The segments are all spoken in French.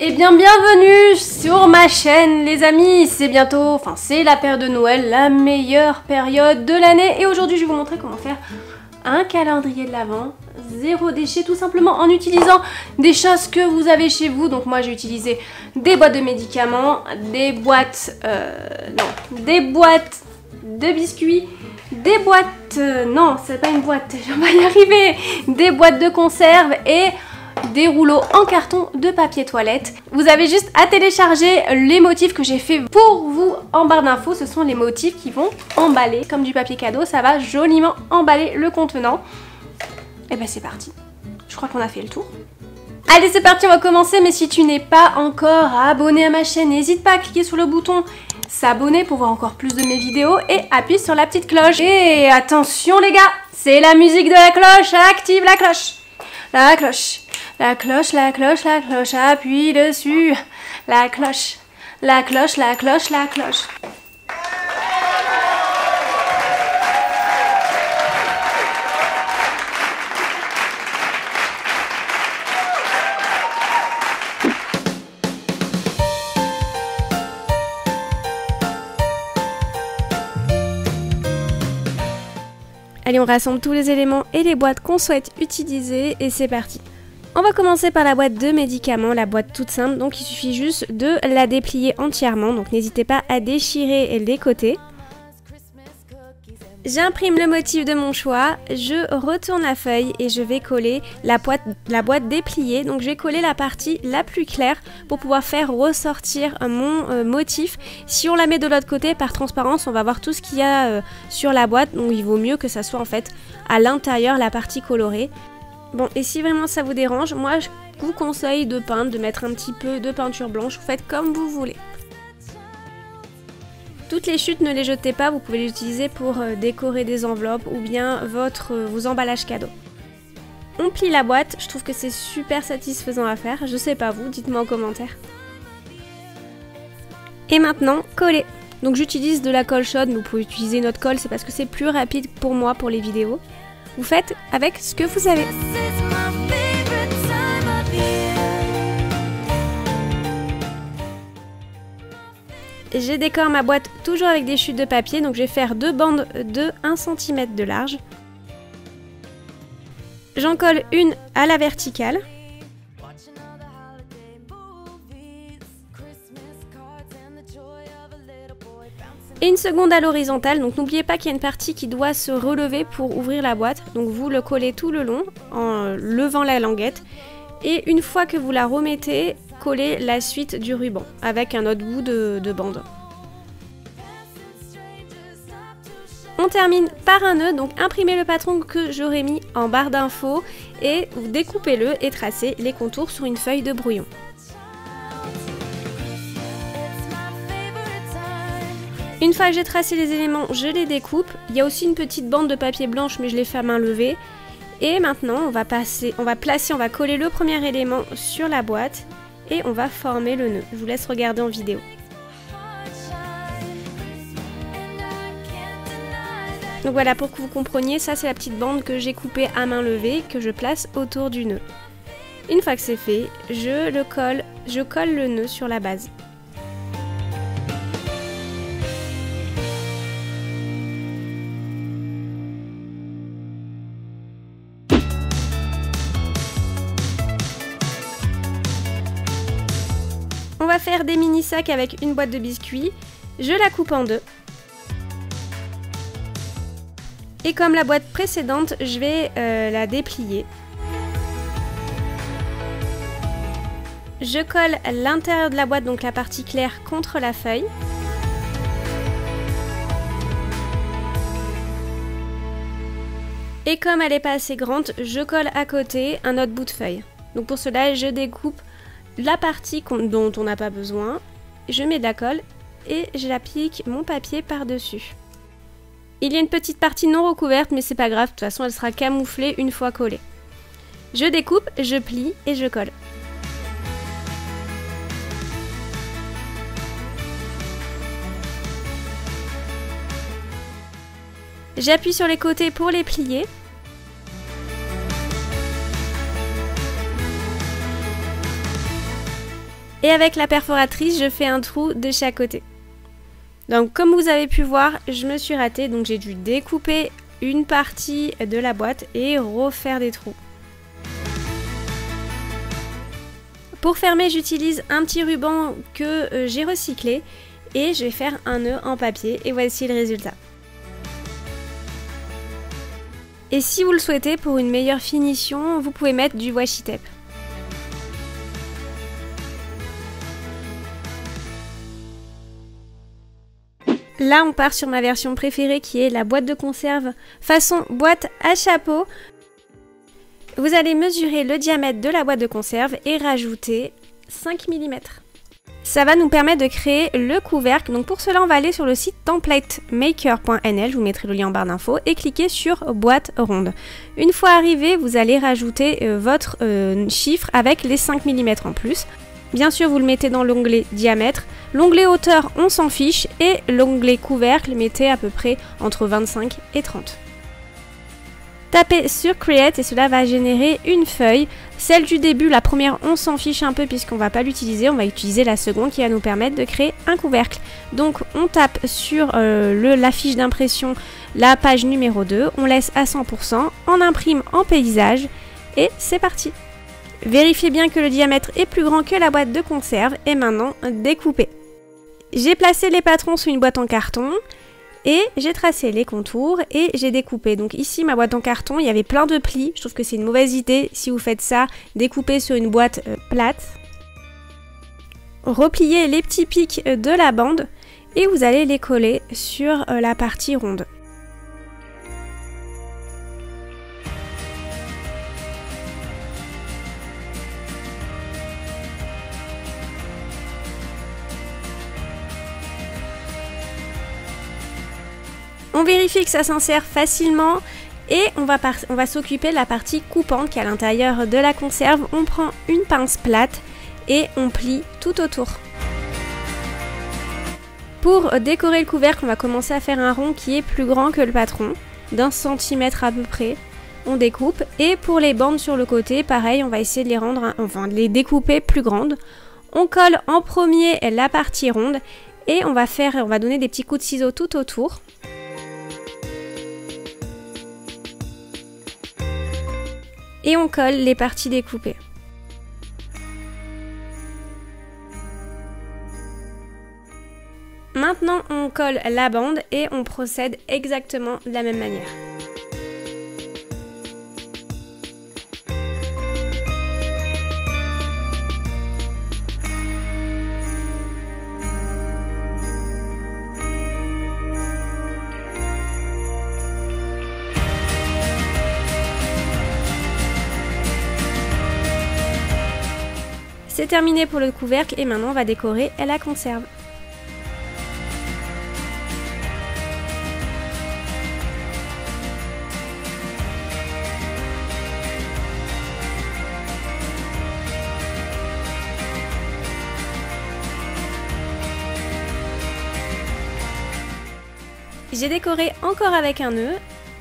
Eh bien bienvenue sur ma chaîne les amis, c'est bientôt, c'est la période de Noël, la meilleure période de l'année et aujourd'hui je vais vous montrer comment faire un calendrier de l'Avent, zéro déchet tout simplement en utilisant des choses que vous avez chez vous. Donc moi j'ai utilisé des boîtes de médicaments, des boîtes, des boîtes de biscuits, des boîtes, non c'est pas une boîte, je vais y arriver, des boîtes de conserve et des rouleaux en carton de papier toilette. Vous avez juste à télécharger les motifs que j'ai fait pour vous en barre d'infos. Ce sont les motifs qui vont emballer comme du papier cadeau. Ça va joliment emballer le contenant. Et ben c'est parti. Je crois qu'on a fait le tour. Allez c'est parti, on va commencer. Mais si tu n'es pas encore abonné à ma chaîne, n'hésite pas à cliquer sur le bouton s'abonner pour voir encore plus de mes vidéos et appuie sur la petite cloche. Et attention les gars, c'est la musique de la cloche. Active la cloche. La cloche. La cloche, la cloche, la cloche, appuie dessus. La cloche, la cloche, la cloche, la cloche. Allez, on rassemble tous les éléments et les boîtes qu'on souhaite utiliser et c'est parti. On va commencer par la boîte de médicaments, la boîte toute simple, donc il suffit juste de la déplier entièrement, donc n'hésitez pas à déchirer les côtés. J'imprime le motif de mon choix, je retourne la feuille et je vais coller la boîte dépliée, donc je vais coller la partie la plus claire pour pouvoir faire ressortir mon motif. Si on la met de l'autre côté, par transparence, on va voir tout ce qu'il y a sur la boîte, donc il vaut mieux que ça soit en fait à l'intérieur la partie colorée. Bon, et si vraiment ça vous dérange, moi je vous conseille de peindre, de mettre un petit peu de peinture blanche, vous faites comme vous voulez. Toutes les chutes, ne les jetez pas, vous pouvez les utiliser pour décorer des enveloppes ou bien vos emballages cadeaux. On plie la boîte, je trouve que c'est super satisfaisant à faire, je sais pas vous, dites-moi en commentaire. Et maintenant, coller. Donc j'utilise de la colle chaude, mais vous pouvez utiliser une autre colle, c'est parce que c'est plus rapide pour moi pour les vidéos. Vous faites avec ce que vous avez. Je décore ma boîte toujours avec des chutes de papier, donc je vais faire deux bandes de 1 cm de large. J'en colle une à la verticale. Et une seconde à l'horizontale, donc n'oubliez pas qu'il y a une partie qui doit se relever pour ouvrir la boîte, donc vous le collez tout le long en levant la languette et une fois que vous la remettez, collez la suite du ruban avec un autre bout de bande. On termine par un nœud, donc imprimez le patron que j'aurais mis en barre d'infos et vous découpez-le et tracez les contours sur une feuille de brouillon. Une fois que j'ai tracé les éléments, je les découpe. Il y a aussi une petite bande de papier blanche, mais je l'ai fait à main levée. Et maintenant, on va coller le premier élément sur la boîte et on va former le nœud. Je vous laisse regarder en vidéo. Donc voilà, pour que vous compreniez, ça c'est la petite bande que j'ai coupée à main levée, que je place autour du nœud. Une fois que c'est fait, je colle le nœud sur la base. On va faire des mini sacs avec une boîte de biscuits. Je la coupe en deux. Et comme la boîte précédente, je vais la déplier. Je colle l'intérieur de la boîte, donc la partie claire, contre la feuille. Et comme elle n'est pas assez grande, je colle à côté un autre bout de feuille. Donc pour cela, je découpe la partie dont on n'a pas besoin, je mets de la colle et j'applique mon papier par-dessus. Il y a une petite partie non recouverte, mais c'est pas grave, de toute façon elle sera camouflée une fois collée. Je découpe, je plie et je colle. J'appuie sur les côtés pour les plier. Et avec la perforatrice, je fais un trou de chaque côté. Donc comme vous avez pu voir, je me suis ratée, donc j'ai dû découper une partie de la boîte et refaire des trous. Pour fermer, j'utilise un petit ruban que j'ai recyclé et je vais faire un nœud en papier et voici le résultat. Et si vous le souhaitez, pour une meilleure finition, vous pouvez mettre du washi tape. Là, on part sur ma version préférée qui est la boîte de conserve façon boîte à chapeau. Vous allez mesurer le diamètre de la boîte de conserve et rajouter 5 mm. Ça va nous permettre de créer le couvercle. Donc pour cela, on va aller sur le site templatemaker.nl, je vous mettrai le lien en barre d'infos, et cliquer sur boîte ronde. Une fois arrivé, vous allez rajouter votre chiffre avec les 5 mm en plus. Bien sûr, vous le mettez dans l'onglet diamètre. L'onglet hauteur, on s'en fiche. Et l'onglet couvercle, mettez à peu près entre 25 et 30. Tapez sur Create et cela va générer une feuille. Celle du début, la première, on s'en fiche un peu puisqu'on ne va pas l'utiliser. On va utiliser la seconde qui va nous permettre de créer un couvercle. Donc on tape sur la fiche d'impression, la page numéro 2. On laisse à 100%, on imprime en paysage et c'est parti. Vérifiez bien que le diamètre est plus grand que la boîte de conserve et maintenant découpez. J'ai placé les patrons sous une boîte en carton et j'ai tracé les contours et j'ai découpé. Donc ici, ma boîte en carton, il y avait plein de plis. Je trouve que c'est une mauvaise idée si vous faites ça. Découpez sur une boîte plate. Repliez les petits pics de la bande et vous allez les coller sur la partie ronde. On vérifie que ça s'insère facilement et on va s'occuper de la partie coupante qui est à l'intérieur de la conserve. On prend une pince plate et on plie tout autour. Pour décorer le couvercle, on va commencer à faire un rond qui est plus grand que le patron, d'1 centimètre à peu près. On découpe et pour les bandes sur le côté, pareil, on va essayer de de les découper plus grandes. On colle en premier la partie ronde et on va donner des petits coups de ciseaux tout autour. Et on colle les parties découpées. Maintenant, on colle la bande et on procède exactement de la même manière. C'est terminé pour le couvercle et maintenant on va décorer la conserve. J'ai décoré encore avec un nœud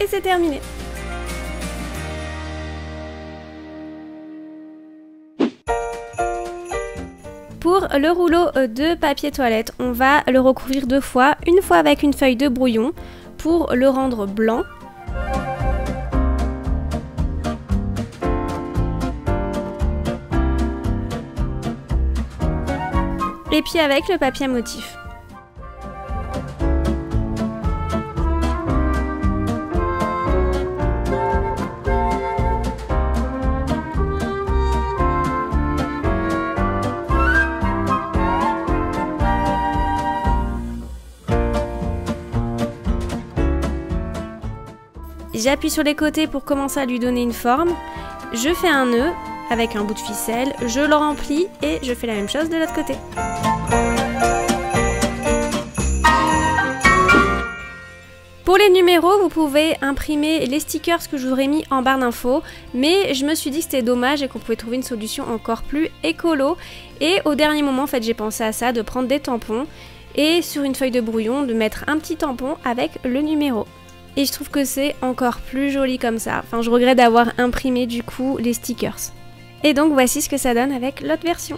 et c'est terminé. Pour le rouleau de papier toilette, on va le recouvrir 2 fois. Une fois avec une feuille de brouillon pour le rendre blanc. Et puis avec le papier à motif. J'appuie sur les côtés pour commencer à lui donner une forme. Je fais un nœud avec un bout de ficelle, je le remplis et je fais la même chose de l'autre côté. Pour les numéros, vous pouvez imprimer les stickers que je vous aurais mis en barre d'infos, mais je me suis dit que c'était dommage et qu'on pouvait trouver une solution encore plus écolo. Et au dernier moment, en fait, j'ai pensé à ça, de prendre des tampons et sur une feuille de brouillon, de mettre un petit tampon avec le numéro. Et je trouve que c'est encore plus joli comme ça. Enfin, je regrette d'avoir imprimé du coup les stickers. Et donc voici ce que ça donne avec l'autre version.